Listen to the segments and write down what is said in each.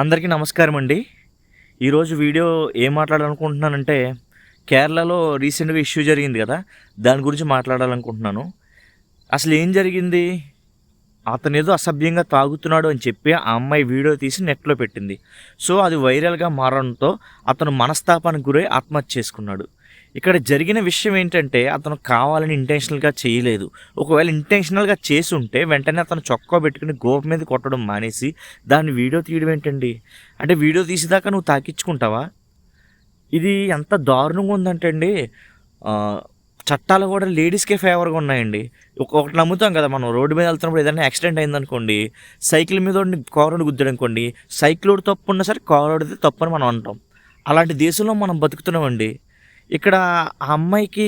అందరికీ నమస్కారం అండి. ఈరోజు వీడియో ఏం మాట్లాడాలనుకుంటున్నానంటే, కేరళలో రీసెంట్‌గా ఇష్యూ జరిగింది కదా! దాని గురించి మాట్లాడాలనుకుంటున్నాను. అసలు ఏం జరిగింది? అతనేదో అసభ్యంగా తాగుతున్నాడు అని చెప్పి ఆ అమ్మాయి వీడియో తీసి నెట్‌లో పెట్టింది. సో, అది వైరల్‌గా మారడంతో అతను మనస్తాపానికి గురై ఆత్మహత్య చేసుకున్నాడు. ఇక్కడ జరిగిన విషయం ఏంటంటే, అతను కావాలని ఇంటెన్షనల్‌గా చేయలేదు. ఒకవేళ ఇంటెన్షనల్‌గా చేసుంటే వెంటనే అతను చొక్కా పెట్టుకుని గోపు మీద కొట్టడం మానేసి, దాన్ని వీడియో తీయడం ఏంటండి? అంటే వీడియో తీసేదాకా నువ్వు తాకిచ్చుకుంటావా? ఇది ఎంత దారుణంగా ఉందంటే అండి, ఆహ్, చట్టాలు కూడా లేడీస్‌కే ఫేవర్‌గా ఉన్నాయండి. ఒకటి నమ్ముతాం కదా మనం, రోడ్డు మీద వెళ్తున్నప్పుడు ఏదైనా యాక్సిడెంట్ అయిందనుకోండి, సైకిల్ మీదోడిని కారోడిని గుద్దాడనుకోండి, సైకిలోడు తప్పున్నా సరే కారోడిది తప్పని మనం అంటాం. అలాంటి దేశంలో మనం బతుకుతున్నామండి. ఇక్కడ ఆ అమ్మాయికి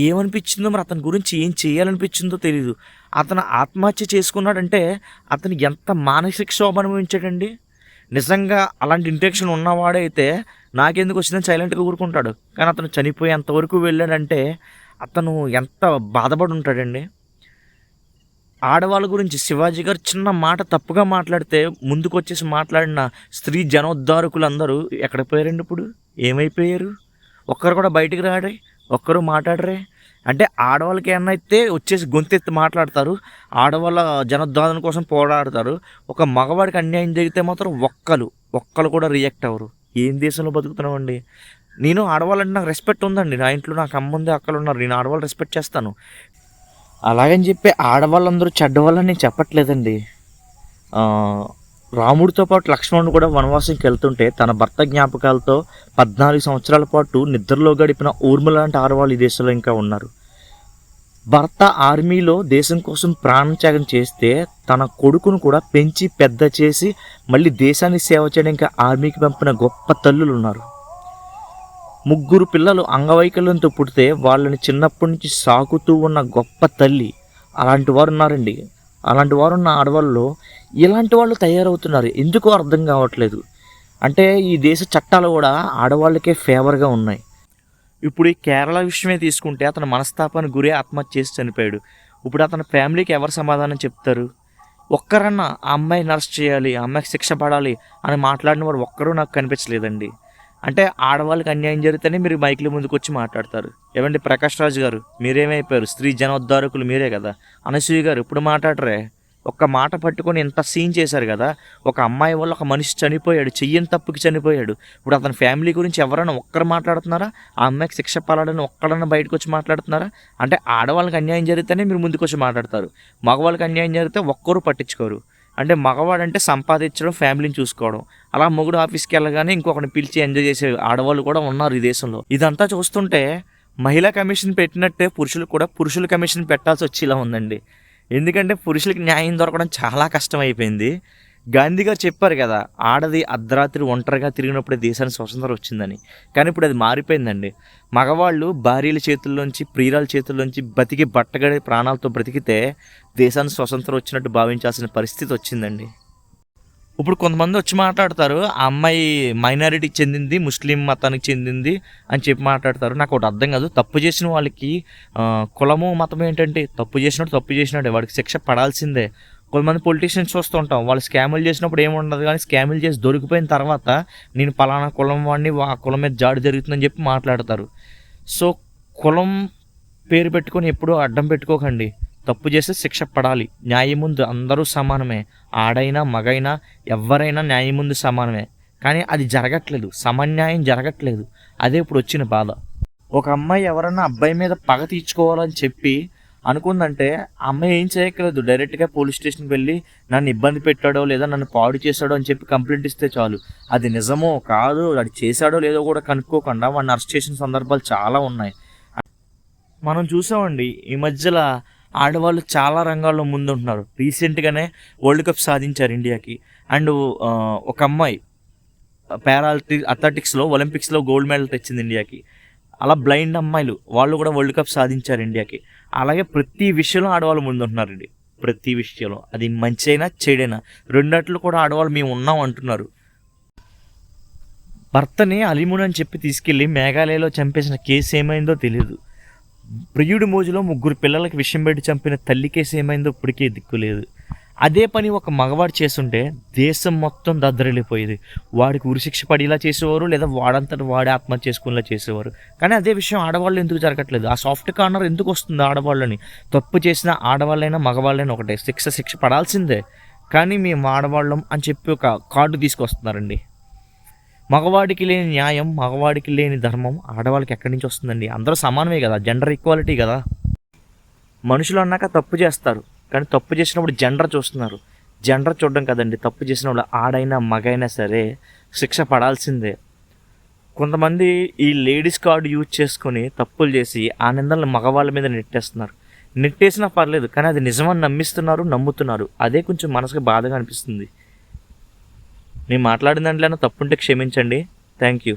ఏమనిపించిందో, మరి అతని గురించి ఏం చేయాలనిపించిందో తెలీదు. అతను ఆత్మహత్య చేసుకున్నాడంటే అతను ఎంత మానసిక క్షోభ అనుభవించాడండి. నిజంగా అలాంటి ఇంటెన్షన్ ఉన్నవాడైతే నాకెందుకు వచ్చిందని సైలెంట్గా ఊరుకుంటాడు. కానీ అతను చనిపోయేంత వరకు వెళ్ళాడంటే అతను ఎంత బాధపడి ఉంటాడండి. ఆడవాళ్ళ గురించి శివాజీ గారు చిన్న మాట తప్పుగా మాట్లాడితే ముందుకొచ్చేసి మాట్లాడిన స్త్రీ జనోద్ధారకులందరూ ఎక్కడ పోయారండి ఇప్పుడు? ఏమైపోయారు? ఒక్కరు కూడా బయటికి రాడే, ఒక్కరు మాట్లాడరే. అంటే ఆడవాళ్ళకి ఏమన్నా అయితే వచ్చేసి గొంతెత్తి మాట్లాడతారు, ఆడవాళ్ళ జనోద్ధారణ కోసం పోరాడతారు. ఒక మగవాడికి అన్యాయం జరిగితే మాత్రం ఒక్కరు కూడా రియాక్ట్ అవ్వరు. ఏం దేశంలో బతుకుతున్నామండి? నేను ఆడవాళ్ళంటే నాకు రెస్పెక్ట్ ఉందండి. నా ఇంట్లో నాకు అమ్ముంది, అక్కలు ఉన్నారు. నేను ఆడవాళ్ళు రెస్పెక్ట్ చేస్తాను. అలాగని చెప్పి ఆడవాళ్ళందరూ చెడ్డవాళ్ళని నేను చెప్పట్లేదండి. రాముడితో పాటు లక్ష్మణుడు కూడా వనవాసంకి వెళ్తుంటే తన భర్త జ్ఞాపకాలతో 14 సంవత్సరాల పాటు నిద్రలో గడిపిన ఊర్మిళ లాంటి ఆడవాళ్ళు ఈ దేశంలో ఇంకా ఉన్నారు. భర్త ఆర్మీలో దేశం కోసం ప్రాణత్యాగం చేస్తే తన కొడుకును కూడా పెంచి పెద్ద చేసి మళ్ళీ దేశానికి సేవ చేయడానికి ఆర్మీకి పంపిన గొప్ప తల్లులు ఉన్నారు. 3 పిల్లలు అంగవైకల్యంతో పుడితే వాళ్ళని చిన్నప్పటి నుంచి సాకుతూ ఉన్న గొప్ప తల్లి. అలాంటి వారు ఉన్నారండి. అలాంటి వారు ఉన్న ఆడవాళ్ళలో ఇలాంటి వాళ్ళు తయారవుతున్నారు. ఎందుకో అర్థం కావట్లేదు. అంటే ఈ దేశ చట్టాలు కూడా ఆడవాళ్ళకే ఫేవర్గా ఉన్నాయి. ఇప్పుడు ఈ కేరళ విషయమే తీసుకుంటే అతను మనస్తాపానికి గురి ఆత్మహత్య చేసి చనిపోయాడు. ఇప్పుడు అతని ఫ్యామిలీకి ఎవరు సమాధానం చెప్తారు? ఒక్కరన్నా ఆ అమ్మాయిని అరెస్ట్ చేయాలి, ఆ అమ్మాయికి శిక్ష పడాలి అని మాట్లాడిన వారు ఒక్కరూ నాకు కనిపించలేదండి. అంటే ఆడవాళ్ళకి అన్యాయం జరిగితేనే మీరు మైకుల ముందుకు వచ్చి మాట్లాడతారు. ఏమండి ప్రకాష్ రాజు గారు, మీరేమైపోయారు? స్త్రీ జనోద్ధారకులు మీరే కదా. అనసూయ గారు ఇప్పుడు మాట్లాడరే? ఒక్క మాట పట్టుకొని ఇంత సీన్ చేశారు కదా. ఒక అమ్మాయి వల్ల ఒక మనిషి చనిపోయాడు, చెయ్యని తప్పుకి చనిపోయాడు. ఇప్పుడు అతని ఫ్యామిలీ గురించి ఎవరైనా ఒక్కరు మాట్లాడుతున్నారా? ఆ అమ్మాయికి శిక్ష పడాలని ఒక్కడన్నా బయటకు వచ్చి మాట్లాడుతున్నారా? అంటే ఆడవాళ్ళకి అన్యాయం జరిగితేనే మీరు ముందుకు వచ్చి మాట్లాడతారు, మగవాళ్ళకి అన్యాయం జరిగితే ఒక్కరు పట్టించుకోరు. అంటే మగవాడంటే సంపాదించడం, ఫ్యామిలీని చూసుకోవడం. అలా మొగుడు ఆఫీస్కి వెళ్ళగానే ఇంకొకరిని పిలిచి ఎంజాయ్ చేసే ఆడవాళ్ళు కూడా ఉన్నారు ఈ దేశంలో. ఇదంతా చూస్తుంటే మహిళా కమిషన్ పెట్టినట్టే పురుషులు కూడా పురుషుల కమిషన్ పెట్టాల్సి వచ్చేలా ఉందండి. ఎందుకంటే పురుషులకి న్యాయం దొరకడం చాలా కష్టం అయిపోయింది. గాంధీ గారు చెప్పారు కదా, ఆడది అర్ధరాత్రి ఒంటరిగా తిరిగినప్పుడే దేశానికి స్వతంత్రం వచ్చిందని. కానీ ఇప్పుడు అది మారిపోయిందండి. మగవాళ్ళు భార్యల చేతుల్లోంచి, ప్రియురాల చేతుల్లోంచి బతికి బట్టగడి ప్రాణాలతో బ్రతికితే దేశానికి స్వతంత్రం వచ్చినట్టు భావించాల్సిన పరిస్థితి వచ్చిందండి. ఇప్పుడు కొంతమంది వచ్చి మాట్లాడతారు, ఆ అమ్మాయి మైనారిటీకి చెందింది, ముస్లిం మతానికి చెందింది అని చెప్పి మాట్లాడతారు. నాకు ఒకటి అర్థం కాదు. తప్పు చేసిన వాళ్ళకి కులము మతం ఏంటంటే, తప్పు చేసినాడే వాడికి శిక్ష పడాల్సిందే. కొంతమంది పొలిటీషియన్స్ చూస్తూ ఉంటాం, వాళ్ళు స్కాములు చేసినప్పుడు ఏముండదు, కానీ స్కాములు చేసి దొరికిపోయిన తర్వాత నేను పలానా కులం వాడిని, ఆ కులం మీద జాడి జరుగుతుందని చెప్పి మాట్లాడతారు. సో కులం పేరు పెట్టుకొని ఎప్పుడూ అడ్డం పెట్టుకోకండి. తప్పు చేస్తే శిక్ష పడాలి. న్యాయం ముందు అందరూ సమానమే. ఆడైనా మగైనా ఎవరైనా న్యాయం ముందు సమానమే. కానీ అది జరగట్లేదు, సమన్యాయం జరగట్లేదు. అదే ఇప్పుడు వచ్చిన బాధ. ఒక అమ్మాయి ఎవరన్నా అబ్బాయి మీద పగ తీర్చుకోవాలని చెప్పి అనుకుందంటే ఆ అమ్మాయి ఏం చేయక్కర్లేదు. డైరెక్ట్గా పోలీస్ స్టేషన్కి వెళ్ళి నన్ను ఇబ్బంది పెట్టాడో లేదా నన్ను పాడు చేశాడో అని చెప్పి కంప్లైంట్ ఇస్తే చాలు. అది నిజమో కాదు, అది చేశాడో లేదో కూడా కనుక్కోకుండా వాడిని అరెస్ట్ చేసిన సందర్భాలు చాలా ఉన్నాయి. మనం చూసామండి ఈ మధ్యలో ఆడవాళ్ళు చాలా రంగాల్లో ముందుంటున్నారు. రీసెంట్గానే వరల్డ్ కప్ సాధించారు ఇండియాకి. అండ్ ఒక అమ్మాయి అథ్లెటిక్స్లో ఒలింపిక్స్లో గోల్డ్ మెడల్ తెచ్చింది ఇండియాకి. అలా బ్లైండ్ అమ్మాయిలు వాళ్ళు కూడా వరల్డ్ కప్ సాధించారు ఇండియాకి. అలాగే ప్రతి విషయంలో ఆడవాళ్ళు ముందుంటున్నారండి. ప్రతి విషయంలో, అది మంచి అయినా చెడైనా రెండట్లు కూడా ఆడవాళ్ళు మేము ఉన్నాం అంటున్నారు. భర్తని అలీమున్ అని చెప్పి తీసుకెళ్ళి మేఘాలయలో చంపేసిన కేసు ఏమైందో తెలియదు. ప్రియుడి మోజులో 3 పిల్లలకి విషం పెట్టి చంపిన తల్లి కేసు ఏమైందో ఇప్పటికీ దిక్కులేదు. అదే పని ఒక మగవాడు చేస్తుంటే దేశం మొత్తం దద్దరిల్లిపోయేది. వాడికి ఉరిశిక్ష పడేలా చేసేవారు, లేదా వాడంతట వాడే ఆత్మహత్య చేసుకునేలా చేసేవారు. కానీ అదే విషయం ఆడవాళ్ళు ఎందుకు జరగట్లేదు? ఆ సాఫ్ట్ కార్నర్ ఎందుకు వస్తుంది ఆడవాళ్ళని? తప్పు చేసిన ఆడవాళ్ళైనా మగవాళ్ళైనా ఒకటే, శిక్ష పడాల్సిందే. కానీ మేము ఆడవాళ్ళం అని చెప్పి ఒక కార్డు తీసుకొస్తున్నారండి. మగవాడికి లేని న్యాయం, మగవాడికి లేని ధర్మం ఆడవాళ్ళకి ఎక్కడి నుంచి వస్తుందండి? అందరూ సమానమే కదా, జెండర్ ఈక్వాలిటీ కదా. మనుషులు అన్నాక తప్పు చేస్తారు, కానీ తప్పు చేసినప్పుడు జెండర్ చూస్తున్నారు. జెండర్ చూడడం కదండి, తప్పు చేసినప్పుడు ఆడైనా మగైనా సరే శిక్ష పడాల్సిందే. కొంతమంది ఈ లేడీస్ కార్డు యూజ్ చేసుకొని తప్పులు చేసి ఆ నిందలను మగవాళ్ళ మీద నెట్టేస్తున్నారు. నెట్టేసినా పర్లేదు, కానీ అది నిజమని నమ్ముతున్నారు. అదే కొంచెం మనసుకి బాధగా అనిపిస్తుంది. నేను మాట్లాడిన దాంట్లో తప్పుంటే క్షమించండి. Thank you.